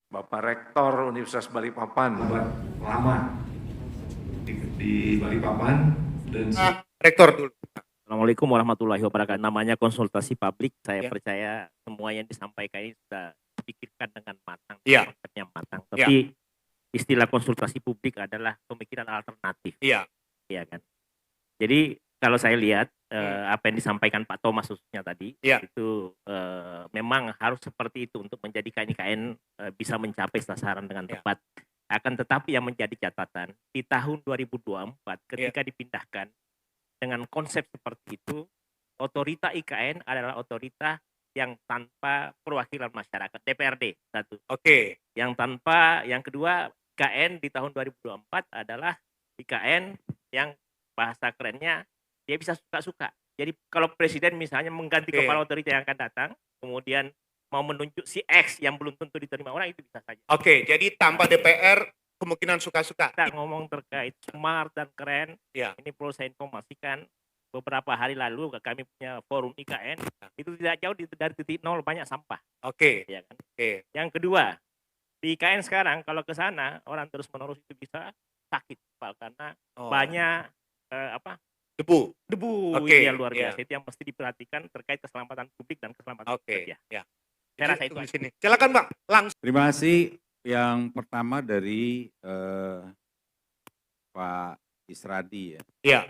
Bapak Rektor Universitas Balikpapan, Bapak lama di Balikpapan dan Rektor dulu. Assalamualaikum warahmatullahi wabarakatuh. Namanya konsultasi publik, saya Ya. percaya semua yang disampaikan ini sudah dipikirkan dengan matang, Ya. konsepnya matang. Ya. Tapi istilah konsultasi publik adalah pemikiran alternatif, Iya. ya kan. Jadi kalau saya lihat apa yang disampaikan Pak Thomas khususnya tadi, Ya. itu memang harus seperti itu untuk menjadikan IKN bisa mencapai sasaran dengan Ya. tepat. Akan tetapi yang menjadi catatan di tahun 2024 ketika dipindahkan dengan konsep seperti itu, otorita IKN adalah otorita yang tanpa perwakilan masyarakat, DPRD satu. Oke. Yang kedua, IKN di tahun 2024 adalah IKN yang bahasa kerennya dia bisa suka-suka. Jadi kalau presiden misalnya mengganti kepala otorita yang akan datang, kemudian mau menunjuk si X yang belum tentu diterima orang, itu bisa saja. Oke, jadi tanpa DPR kemungkinan suka-suka. Kita ngomong terkait smart dan keren, Ya. ini perlu saya informasikan, beberapa hari lalu kami punya forum IKN, itu tidak jauh dari titik nol, banyak sampah. Oke. Ya kan? Oke. Yang kedua, di IKN sekarang kalau ke sana orang terus-menerus itu bisa sakit, Pak, karena banyak Debu. Oke, yang luar ya. biasa. Itu yang mesti diperhatikan terkait keselamatan publik dan keselamatan Oke. pekerja. Ya. Saya rasa itu di sini. Silakan, Bang. Langsung. Terima kasih. Yang pertama dari Pak Isradi ya. Iya.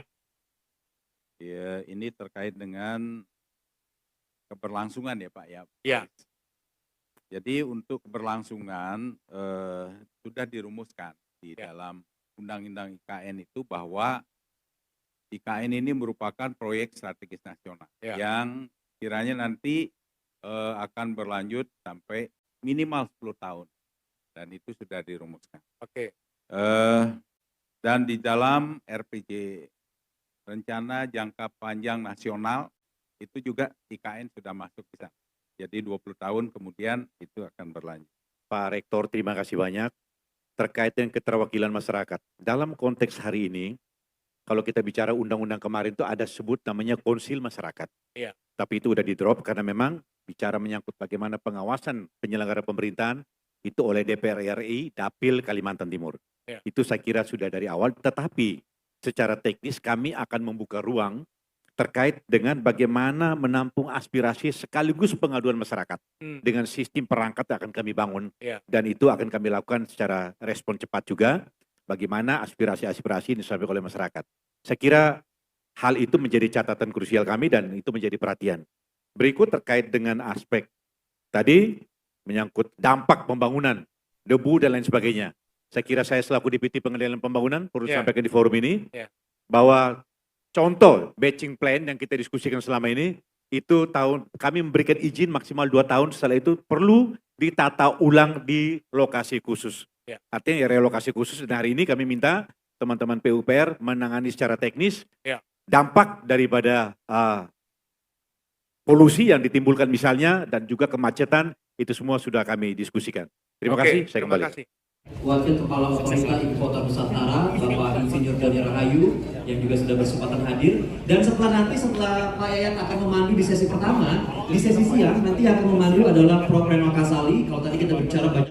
Ya, ini terkait dengan keberlangsungan ya Pak ya. Iya. Jadi untuk keberlangsungan sudah dirumuskan di dalam Undang-Undang IKN itu bahwa IKN ini merupakan proyek strategis nasional yang kiranya nanti akan berlanjut sampai minimal 10 tahun. Dan itu sudah dirumuskan. Oke. Dan di dalam RPG Rencana Jangka Panjang Nasional itu juga IKN sudah masuk di sana. Jadi 20 tahun kemudian itu akan berlanjut. Pak Rektor, terima kasih banyak. Terkait dengan keterwakilan masyarakat. Dalam konteks hari ini, kalau kita bicara undang-undang kemarin itu ada sebut namanya konsil masyarakat. Iya. Tapi itu udah di-drop karena memang bicara menyangkut bagaimana pengawasan penyelenggara pemerintahan itu oleh DPR RI Dapil Kalimantan Timur. Ya. Itu saya kira sudah dari awal, tetapi secara teknis kami akan membuka ruang terkait dengan bagaimana menampung aspirasi sekaligus pengaduan masyarakat dengan sistem perangkat yang akan kami bangun. Ya. Dan itu akan kami lakukan secara respon cepat juga, bagaimana aspirasi-aspirasi ini disampaikan oleh masyarakat. Saya kira hal itu menjadi catatan krusial kami dan itu menjadi perhatian. Berikut terkait dengan aspek tadi menyangkut dampak pembangunan, debu dan lain sebagainya. Saya kira saya selaku Deputi Pengendalian Pembangunan perlu sampaikan di forum ini bahwa contoh batching plan yang kita diskusikan selama ini itu kami memberikan izin maksimal 2 tahun, setelah itu perlu ditata ulang di lokasi khusus. Artinya relokasi khusus, dan hari ini kami minta teman-teman PUPR menangani secara teknis dampak daripada polusi yang ditimbulkan misalnya dan juga kemacetan. Itu semua sudah kami diskusikan. Terima kasih, saya kembali. Terima kasih. Wakil Kepala Otorita Ibu Kota Nusantara, Bapak Insinyur Doni Rahayu, yang juga sudah bersempatan hadir. Dan setelah Pak Yayat akan memandu di sesi pertama, di sesi siang nanti akan memandu adalah Prof. Reno Kasali. Kalau tadi kita bicara banyak